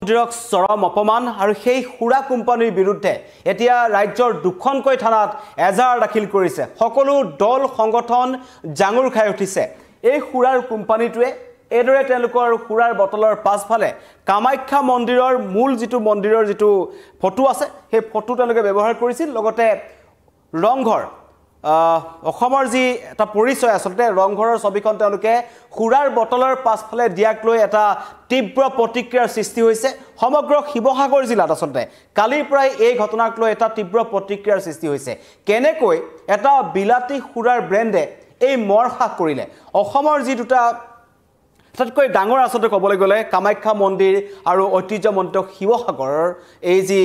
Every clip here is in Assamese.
মন্দিৰক চৰম অপমান আৰু সেই সুৰা কোম্পানীৰ বিৰুদ্ধে এতিয়া ৰাজ্যৰ দুখনকৈ থানাত এজাহাৰ দাখিল কৰিছে। সকলো দল সংগঠন জাঙুৰ খাই উঠিছে। এই সুৰাৰ কোম্পানীটোৱে এইদৰে তেওঁলোকৰ সুৰাৰ বটলৰ পাছফালে কামাখ্যা মন্দিৰৰ মূল মন্দিৰৰ ফটো আছে, সেই ফটো তেওঁলোকে ব্যৱহাৰ কৰিছিল। লগতে ৰংঘৰ অসমৰ যি এটা পৰিচয় আচলতে ৰংঘৰৰ ছবিখন তেওঁলোকে সুৰাৰ বটলৰ পাছফালে দিয়াক লৈ এটা তীব্ৰ প্ৰতিক্ৰিয়াৰ সৃষ্টি হৈছে সমগ্ৰ শিৱসাগৰ জিলাত। আচলতে কালিৰ পৰাই এই ঘটনাক লৈ এটা তীব্ৰ প্ৰতিক্ৰিয়াৰ সৃষ্টি হৈছে। কেনেকৈ এটা বিলাতী সুৰাৰ ব্ৰেণ্ডে এই মৰসাহ কৰিলে। অসমৰ যি দুটা আটাইতকৈ ডাঙৰ আচলতে ক'বলৈ গ'লে কামাখ্যা মন্দিৰ আৰু ঐতিহ্যমণ্ডিত শিৱসাগৰৰ এই যি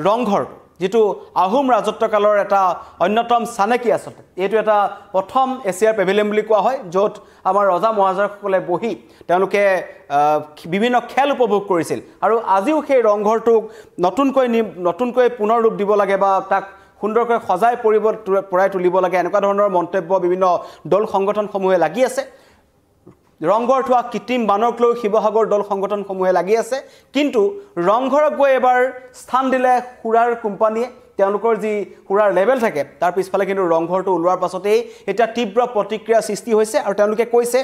ৰংঘৰ, যিটো আহোম ৰাজত্বকালৰ এটা অন্যতম চানেকি আচলতে। এইটো এটা প্ৰথম এছিয়াৰ পেভিলিয়ন বুলি কোৱা হয়, য'ত আমাৰ ৰজা মহাৰজাসকলে বহি তেওঁলোকে বিভিন্ন খেল উপভোগ কৰিছিল। আৰু আজিও সেই ৰংঘৰটোক নতুনকৈ পুনৰ ৰূপ দিব লাগে বা তাক সুন্দৰকৈ সজাই পৰাই তুলিব লাগে, এনেকুৱা ধৰণৰ মন্তব্য বিভিন্ন দল সংগঠনসমূহে লাগি আছে। ৰংঘৰত হোৱা কৃত্ৰিম বানক লৈ শিৱসাগৰ দল সংগঠনসমূহে লাগি আছে। কিন্তু ৰংঘৰক গৈ এবাৰ স্থান দিলে সুৰাৰ কোম্পানীয়ে। তেওঁলোকৰ যি সুৰাৰ লেভেল থাকে তাৰ পিছফালে কিন্তু ৰংঘৰটো ওলোৱাৰ পাছতেই এতিয়া তীব্ৰ প্ৰতিক্ৰিয়া সৃষ্টি হৈছে। আৰু তেওঁলোকে কৈছে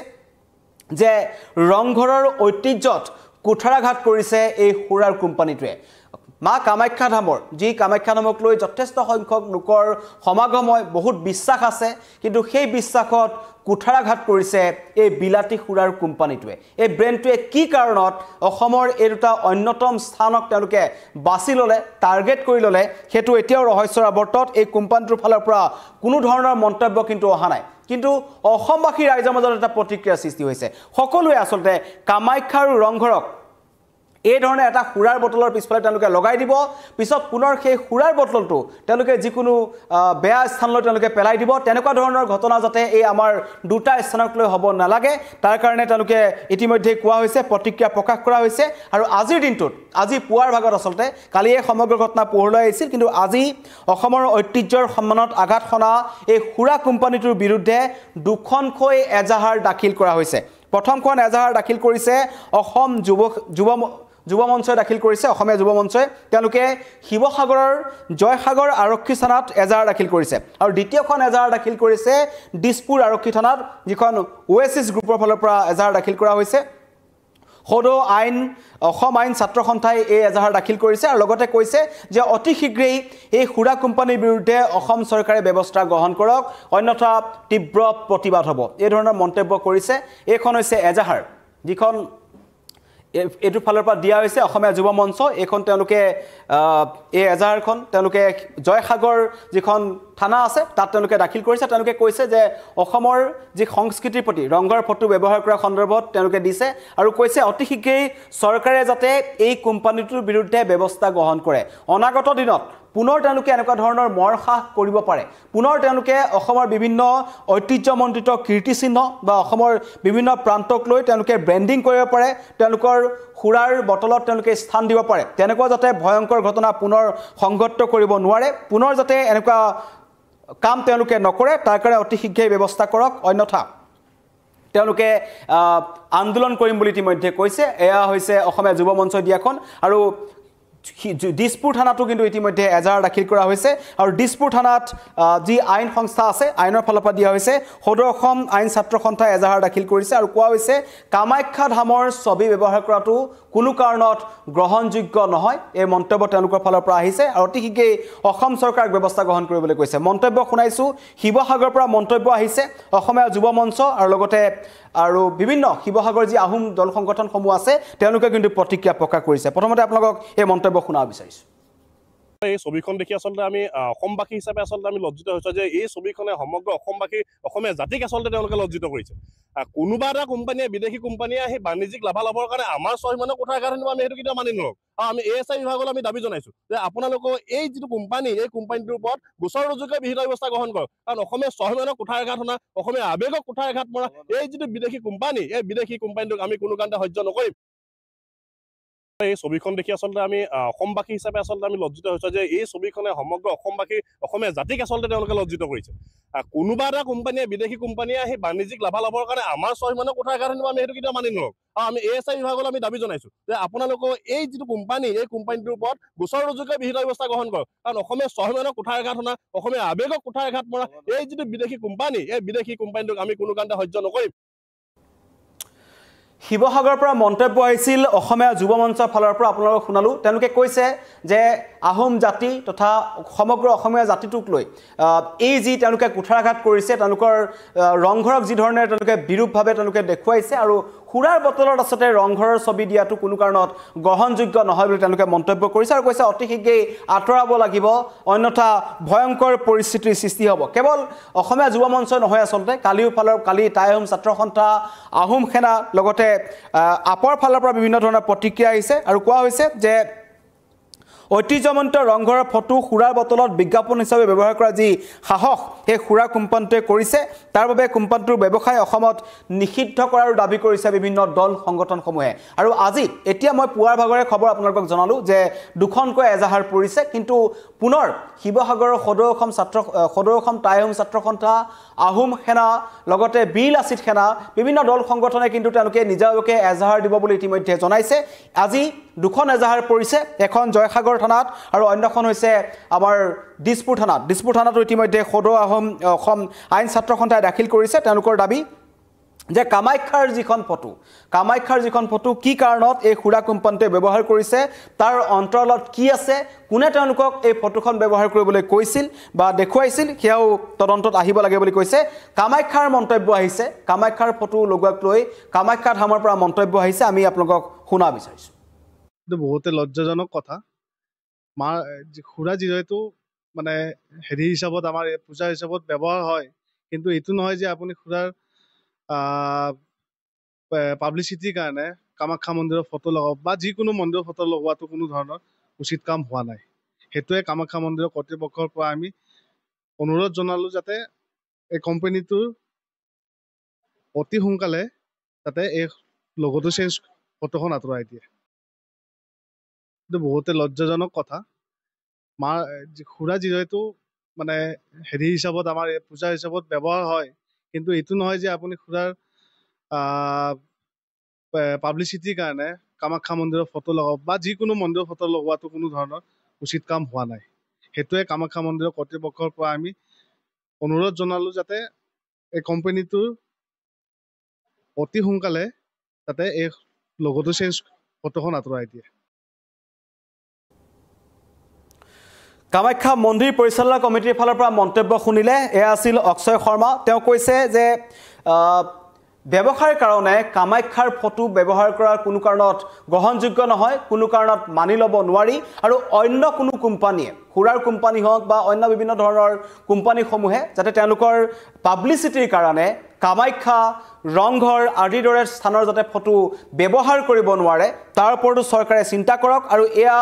যে ৰংঘৰৰ ঐতিহ্যত কুঠাৰাঘাত কৰিছে এই সুৰাৰ কোম্পানীটোৱে। মা কামাখ্যা ধামৰ যি কামাখ্যা ধামক লৈ যথেষ্ট সংখ্যক লোকৰ সমাগম হয়, বহুত বিশ্বাস আছে, কিন্তু সেই বিশ্বাসত কুঠাৰাঘাত কৰিছে এই বিলাতী সুৰাৰ কোম্পানীটোৱে। এই ব্ৰেণ্ডটোৱে কি কাৰণত অসমৰ এই দুটা অন্যতম স্থানক তেওঁলোকে বাছি ল'লে, টাৰ্গেট কৰি ল'লে, সেইটো এতিয়াও ৰহস্যৰ আৱৰ্তত। এই কোম্পানীটোৰ ফালৰ পৰা কোনো ধৰণৰ মন্তব্য কিন্তু অহা নাই। কিন্তু অসমবাসী ৰাইজৰ মাজত এটা প্ৰতিক্ৰিয়াৰ সৃষ্টি হৈছে। সকলোৱে আচলতে কামাখ্যা আৰু ৰংঘৰক এই ধৰণে এটা সুৰাৰ বটলৰ পিছফালে তেওঁলোকে লগাই দিব, পিছত পুনৰ সেই সুৰাৰ বটলটো তেওঁলোকে যিকোনো বেয়া স্থানলৈ তেওঁলোকে পেলাই দিব। তেনেকুৱা ধৰণৰ ঘটনা যাতে এই আমাৰ দুটা স্থানক লৈ হ'ব নালাগে, তাৰ কাৰণে তেওঁলোকে ইতিমধ্যে কোৱা হৈছে, প্ৰতিক্ৰিয়া প্ৰকাশ কৰা হৈছে। আৰু আজিৰ দিনটোত, আজি পুৱাৰ ভাগত আচলতে কালি এই সমগ্ৰ ঘটনা পোহৰলৈ আহিছিল, কিন্তু আজি অসমৰ ঐতিহ্যৰ সন্মানত আঘাত সনা এই সুৰা কোম্পানীটোৰ বিৰুদ্ধে দুখনকৈ এজাহাৰ দাখিল কৰা হৈছে। প্ৰথমখন এজাহাৰ দাখিল কৰিছে অসম যুৱ মঞ্চই দাখিল কৰিছে, অসমীয়া যুৱ মঞ্চই। তেওঁলোকে শিৱসাগৰৰ জয়সাগৰ আৰক্ষী থানাত এজাহাৰ দাখিল কৰিছে। আৰু দ্বিতীয়খন এজাহাৰ দাখিল কৰিছে দিছপুৰ আৰক্ষী থানাত, যিখন OASIS গ্ৰুপৰ ফালৰ পৰা এজাহাৰ দাখিল কৰা হৈছে। সদৌ অসম আইন ছাত্ৰ সন্থাই এই এজাহাৰ দাখিল কৰিছে আৰু লগতে কৈছে যে অতি শীঘ্ৰেই এই সুৰা কোম্পানীৰ বিৰুদ্ধে অসম চৰকাৰে ব্যৱস্থা গ্ৰহণ কৰক, অন্যথা তীব্ৰ প্ৰতিবাদ হ'ব। এই ধৰণৰ মন্তব্য কৰিছে। এইখন হৈছে এজাহাৰ, যিখন এইটোৰ ফালৰ পৰা দিয়া হৈছে অসমীয়া যুৱ মঞ্চ। এইখন তেওঁলোকে এই এজাহাৰখন তেওঁলোকে জয়সাগৰ যিখন থানা আছে তাত তেওঁলোকে দাখিল কৰিছে। তেওঁলোকে কৈছে যে অসমৰ যি সংস্কৃতিৰ প্ৰতি ৰংঘৰ ফটো ব্যৱহাৰ কৰাৰ সন্দৰ্ভত তেওঁলোকে দিছে আৰু কৈছে অতি শীঘ্ৰেই চৰকাৰে যাতে এই কোম্পানীটোৰ বিৰুদ্ধে ব্যৱস্থা গ্ৰহণ কৰে। অনাগত দিনত পুনৰ তেওঁলোকে এনেকুৱা ধৰণৰ মৰসাহ কৰিব পাৰে। পুনৰ তেওঁলোকে অসমৰ বিভিন্ন ঐতিহ্যমণ্ডিত কীৰ্তিচিহ্ন বা অসমৰ বিভিন্ন প্ৰান্তক লৈ তেওঁলোকে ব্ৰেণ্ডিং কৰিব পাৰে, তেওঁলোকৰ সুৰাৰ বটলত তেওঁলোকে স্থান দিব পাৰে। তেনেকুৱা যাতে ভয়ংকৰ ঘটনা পুনৰ সংঘটিত কৰিব নোৱাৰে, পুনৰ যাতে এনেকুৱা কাম তেওঁলোকে নকৰে, তাৰ কাৰণে অতি শীঘ্ৰেই ব্যৱস্থা কৰক, অন্যথা তেওঁলোকে আন্দোলন কৰিম বুলি ইতিমধ্যে কৈছে। এয়া হৈছে অসমীয়া যুৱ মঞ্চই দিয়াখন। আৰু দিছপুৰ থানাতো কিন্তু ইতিমধ্যে এজাহাৰ দাখিল কৰা হৈছে। আৰু দিছপুৰ থানাত যি আইন সংস্থা আছে, আইনৰ ফালৰ পৰা দিয়া হৈছে। সদৌ অসম আইন ছাত্ৰ সন্থাই এজাহাৰ দাখিল কৰিছে আৰু কোৱা হৈছে কামাখ্যা ধামৰ ছবি ব্যৱহাৰ কৰাটো কোনো কাৰণত গ্ৰহণযোগ্য নহয়। এই মন্তব্য তেওঁলোকৰ ফালৰ পৰা আহিছে আৰু অতি শীঘ্ৰেই অসম চৰকাৰক ব্যৱস্থা গ্ৰহণ কৰিবলৈ কৈছে। মন্তব্য শুনাইছোঁ, শিৱসাগৰৰ পৰা মন্তব্য আহিছে অসমীয়া যুৱ মঞ্চ আৰু লগতে আৰু বিভিন্ন শিৱসাগৰ যি আহোম দল সংগঠনসমূহ আছে তেওঁলোকে কিন্তু প্ৰতিক্ৰিয়া প্ৰকাশ কৰিছে। প্ৰথমতে আপোনালোকক এই মন্তব্য শুনাব বিচাৰিছোঁ। এই ছবিখন দেখি আচলতে আমি অসমবাসী হিচাপে আচলতে আমি লজ্জিত হৈছোঁ যে এই ছবিখনে সমগ্ৰ অসমবাসী, অসমীয়া জাতিক আচলতে তেওঁলোকে লজ্জিত কৰিছে। কোনোবা এটা কোম্পানীয়ে, বিদেশী কোম্পানীয়ে সেই বাণিজ্যিক লাভালাভৰ কাৰণে আমাৰ স্বাভিমানৰ কুঠাৰাঘাত আনিব, আমি সেইটো কেতিয়াও মানি নলওঁ। আৰু আমি ASI বিভাগলৈ আমি দাবী জনাইছোঁ যে আপোনালোকৰ এই যিটো কোম্পানী, এই কোম্পানীটোৰ ওপৰত গোচৰ ৰুজুকৈ বিহিত ব্যৱস্থা গ্ৰহণ কৰক। কাৰণ অসমীয়া স্বাভিমানৰ কুঠাৰাঘাত শুনা, অসমীয়া আৱেগক কুঠাৰাঘাত মৰা এই যিটো বিদেশী কোম্পানী, এই বিদেশী কোম্পানীটোক আমি কোনো কাৰণতে সহ্য নকৰিম। এই ছবিখন দেখি আচলতে আমি অসমবাসী হিচাপে আচলতে আমি লজ্জিত হৈছো যে এই ছবিখনে সমগ্ৰ অসমবাসী অসমীয়া জাতিক আচলতে তেওঁলোকে লজ্জিত কৰিছে কোনোবা এটা কোম্পানীয়ে বিদেশী কোম্পানীয়ে আহি বাণিজ্যিক লাভালাভৰ কাৰণে আমাৰ স্বাভিমানৰ কোঠাৰ কাৰণে আমি সেইটো কেতিয়াও মানি নলওঁ আৰু আমি ASI বিভাগলৈ আমি দাবী জনাইছো যে আপোনালোকৰ এই যিটো কোম্পানী এই কোম্পানীটোৰ ওপৰত গোচৰ ৰুজুকৈ বিহিত ব্যৱস্থা গ্ৰহণ কৰক কাৰণ অসমীয়া স্বাভিমানৰ কোঠাৰ আঘাত শুনা অসমীয়া আৱেগক কোঠাৰ আঘাত মৰা এই যিটো বিদেশী কোম্পানী এই বিদেশী কোম্পানীটোক আমি কোনো কাৰণতে সহ্য নকৰিম শিৱসাগৰৰ পৰা মন্তব্য আহিছিল অসমীয়া যুৱ মঞ্চৰ ফালৰ পৰা আপোনালোকক শুনালো তেওঁলোকে কৈছে যে আহোম জাতি তথা সমগ্ৰ অসমীয়া জাতিটোক লৈ এই যি তেওঁলোকে কুঠাৰাঘাত কৰিছে তেওঁলোকৰ ৰংঘৰক যি ধৰণে তেওঁলোকে বিৰূপভাৱে তেওঁলোকে দেখুৱাইছে আৰু খুৰাৰ বটলত আছতে ৰংঘৰৰ ছবি দিয়াটো কোনো কাৰণত গ্ৰহণযোগ্য নহয় বুলি তেওঁলোকে মন্তব্য কৰিছে আৰু কৈছে অতি শীঘ্ৰেই আঁতৰাব লাগিব অন্যথা ভয়ংকৰ পৰিস্থিতিৰ সৃষ্টি হ'ব কেৱল অসমীয়া যুৱ মঞ্চ নহয় আচলতে কালি টাই আহোম ছাত্ৰ সন্থা আহোম সেনা লগতে আপৰ ফালৰ পৰা বিভিন্ন ধৰণৰ প্ৰতিক্ৰিয়া আহিছে আৰু কোৱা হৈছে যে ঐতিহ্যমণ্ডিত ৰংঘৰৰ ফটো খুৰাৰ বটলত বিজ্ঞাপন হিচাপে ব্যৱহাৰ কৰা যি সাহস সেই খুৰা কোম্পানীটোৱে কৰিছে তাৰ বাবে কোম্পানীটোৰ ব্যৱসায় অসমত নিষিদ্ধ কৰাৰ দাবী কৰিছে বিভিন্ন দল সংগঠনসমূহে আৰু আজি এতিয়া মই পুৱাৰ ভাগৰে খবৰ আপোনালোকক জনালো যে দুখনকৈ এজাহাৰ পৰিছে কিন্তু পুনৰ শিৱসাগৰৰ সদৌ অসম টাই আহোম ছাত্ৰ সন্থা আহোম সেনা লগতে বীৰ লাচিত সেনা বিভিন্ন দল সংগঠনে কিন্তু তেওঁলোকে নিজাবকে এজাহাৰ দিব বুলি ইতিমধ্যে জনাইছে আজি দুখন এজাহাৰ পৰিছে এখন জয়সাগৰ থানাত আৰু অন্যখন হৈছে আমাৰ দিছপুৰ থানাত ইতিমধ্যে সদৌ অসম আইন ছাত্ৰ সন্থাই দাখিল কৰিছে তেওঁলোকৰ দাবী যে কামাখ্যাৰ যিখন ফটো কি কাৰণত এই খুৰা কোম্পানীটোৱে ব্যৱহাৰ কৰিছে তাৰ অন্তৰালত কি আছে কোনে তেওঁলোকক এই ফটোখন ব্যৱহাৰ কৰিবলৈ কৈছিল বা দেখুৱাইছিল সেয়াও তদন্তত আহিব লাগে বুলি কৈছে কামাখ্যাৰ মন্তব্য আহিছে কামাখ্যাৰ ফটো লগোৱাক লৈ কামাখ্যা ধামৰ পৰা মন্তব্য আহিছে আমি আপোনালোকক শুনা বিচাৰিছোঁ বহুতে লজ্জাজনক কথা খুৰা যিহেতু মানে হেৰি হিচাপত আমাৰ পূজা হিচাপত ব্যৱহাৰ হয় কিন্তু এইটো নহয় যে আপুনি খুৰাৰ পাব্লিচিটিৰ কাৰণে কামাখ্যা মন্দিৰৰ ফটো লগাওক বা যিকোনো মন্দিৰৰ ফটো লগোৱাটো কোনো ধৰণৰ উচিত কাম হোৱা নাই সেইটোৱে কামাখ্যা মন্দিৰৰ কৰ্তৃপক্ষৰ পৰা আমি অনুৰোধ জনালো যাতে এই কোম্পানীটোৰ অতি সোনকালে যাতে এই লগটো চেঞ্জ ফটোখন আঁতৰাই দিয়ে বহুতে লজ্জাজনক কথা খুৰা যিহেতু মানে হেৰি হিচাপত আমাৰ পূজা হিচাপত ব্যৱহাৰ হয় কিন্তু এইটো নহয় যে আপুনি খুৰাৰ পাব্লিচিটিৰ কাৰণে কামাখ্যা মন্দিৰৰ ফটো লগাওক বা যিকোনো মন্দিৰৰ ফটো লগোৱাটো কোনো ধৰণৰ উচিত কাম হোৱা নাই সেইটোৱে কামাখ্যা মন্দিৰৰ কৰ্তৃপক্ষৰ পৰা আমি অনুৰোধ জনালো যাতে এই কোম্পানীটোৰ অতি সোনকালে যাতে এই লগটো চেঞ্জ ফটোখন আঁতৰাই দিয়ে কামাখ্যা মন্দিৰ পৰিচালনা কমিটিৰ ফালৰ পৰা মন্তব্য শুনিলে এয়া আছিল অক্ষয় শৰ্মা তেওঁ কৈছে যে ব্যৱসায়ৰ কাৰণে কামাখ্যাৰ ফটো ব্যৱহাৰ কৰাৰ কোনো কাৰণত গ্ৰহণযোগ্য নহয় কোনো কাৰণত মানি ল'ব নোৱাৰি আৰু অন্য কোনো কোম্পানীয়ে খুৰাৰ কোম্পানী হওক বা অন্য বিভিন্ন ধৰণৰ কোম্পানীসমূহে যাতে তেওঁলোকৰ পাব্লিচিটিৰ কাৰণে কামাখ্যা ৰংঘৰ আদিৰ দৰে স্থানৰ যাতে ফটো ব্যৱহাৰ কৰিব নোৱাৰে তাৰ ওপৰতো চৰকাৰে চিন্তা কৰক আৰু এয়া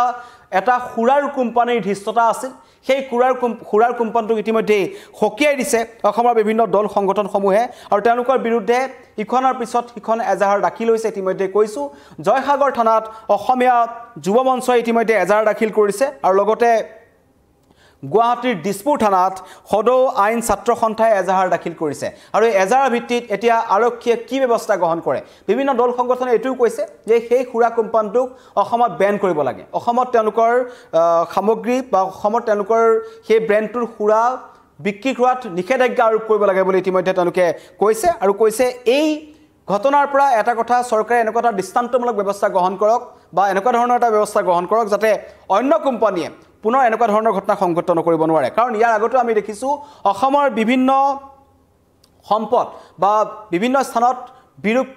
এটা খুৰাৰ কোম্পানীৰ ধৃষ্টতা আছিল সেই খুৰাৰ কোম্পানীটোক ইতিমধ্যে সকীয়াই দিছে অসমৰ বিভিন্ন দল সংগঠনসমূহে আৰু তেওঁলোকৰ বিৰুদ্ধে ইখনৰ পিছত সিখন এজাহাৰ দাখিল হৈছে ইতিমধ্যে কৈছোঁ জয়সাগৰ থানাত অসমীয়া যুৱ মঞ্চই ইতিমধ্যে এজাহাৰ দাখিল কৰিছে আৰু লগতে গুৱাহাটীৰ দিছপুৰ থানাত সদৌ আইন ছাত্ৰ সন্থাই এজাহাৰ দাখিল কৰিছে আৰু এই এজাহাৰ ভিত্তিত এতিয়া আৰক্ষীয়ে কি ব্যৱস্থা গ্ৰহণ কৰে বিভিন্ন দল সংগঠনে এইটোও কৈছে যে সেই খুৰা কোম্পানীটোক অসমত বেন কৰিব লাগে অসমত তেওঁলোকৰ সামগ্ৰী বা অসমত তেওঁলোকৰ সেই ব্ৰেণ্ডটোৰ খুৰা বিক্ৰী কৰাত নিষেধাজ্ঞা আৰোপ কৰিব লাগে বুলি ইতিমধ্যে তেওঁলোকে কৈছে আৰু কৈছে এই ঘটনাৰ পৰা এটা কথা চৰকাৰে এনেকুৱা এটা দৃষ্টান্তমূলক ব্যৱস্থা গ্ৰহণ কৰক বা এনেকুৱা ধৰণৰ এটা ব্যৱস্থা গ্ৰহণ কৰক যাতে অন্য কোম্পানীয়ে পুনৰ এনেকুৱা ধৰণৰ ঘটনা সংঘটিত নকৰিব নোৱাৰে কাৰণ ইয়াৰ আগতে আমি দেখিছোঁ অসমৰ বিভিন্ন সম্পদ বা বিভিন্ন স্থানত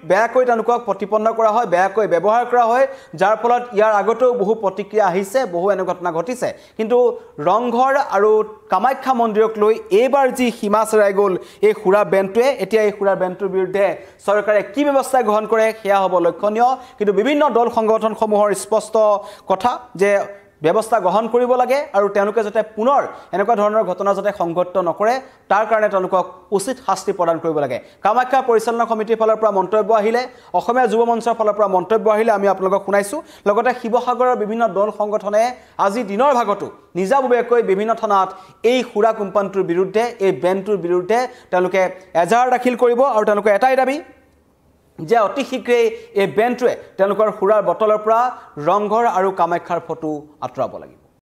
বেয়াকৈ তেওঁলোকক প্ৰতিপন্ন কৰা হয় বেয়াকৈ ব্যৱহাৰ কৰা হয় যাৰ ফলত ইয়াৰ আগতেও বহু প্ৰতিক্ৰিয়া আহিছে বহু এনে ঘটনা ঘটিছে কিন্তু ৰংঘৰ আৰু কামাখ্যা মন্দিৰক লৈ এইবাৰ যি সীমা চেৰাই গ'ল এই খুৰা বেণ্ডটোৱে এতিয়া এই খুৰা বেণ্ডটোৰ বিৰুদ্ধে চৰকাৰে কি ব্যৱস্থা গ্ৰহণ কৰে সেয়া হ'ব লক্ষণীয় কিন্তু বিভিন্ন দল সংগঠনসমূহৰ স্পষ্ট কথা যে ব্যৱস্থা গ্ৰহণ কৰিব লাগে আৰু তেওঁলোকে যাতে পুনৰ এনেকুৱা ধৰণৰ ঘটনা যাতে সংঘটিত নকৰে তাৰ কাৰণে তেওঁলোকক উচিত শাস্তি প্ৰদান কৰিব লাগে কামাখ্যা পৰিচালনা সমিতিৰ ফালৰ পৰা মন্তব্য আহিলে অসমীয়া যুৱ মঞ্চৰ ফালৰ পৰা মন্তব্য আহিলে আমি আপোনালোকক শুনাইছো লগতে শিৱসাগৰৰ বিভিন্ন দল সংগঠনে আজি দিনৰ ভাগতো নিজাববীয়াকৈ বিভিন্ন থানাত এই সুৰা কোম্পানীটোৰ বিৰুদ্ধে এই বেনটোৰ বিৰুদ্ধে তেওঁলোকে এজাহাৰ দাখিল কৰিব আৰু তেওঁলোকে এটাই দাবী যে অতি শীঘ্ৰেই এই বেনটোৱে তেওঁলোকৰ সুৰাৰ বটলৰ পৰা ৰংঘৰ আৰু কামাখ্যাৰ ফটো আঁতৰাব লাগিব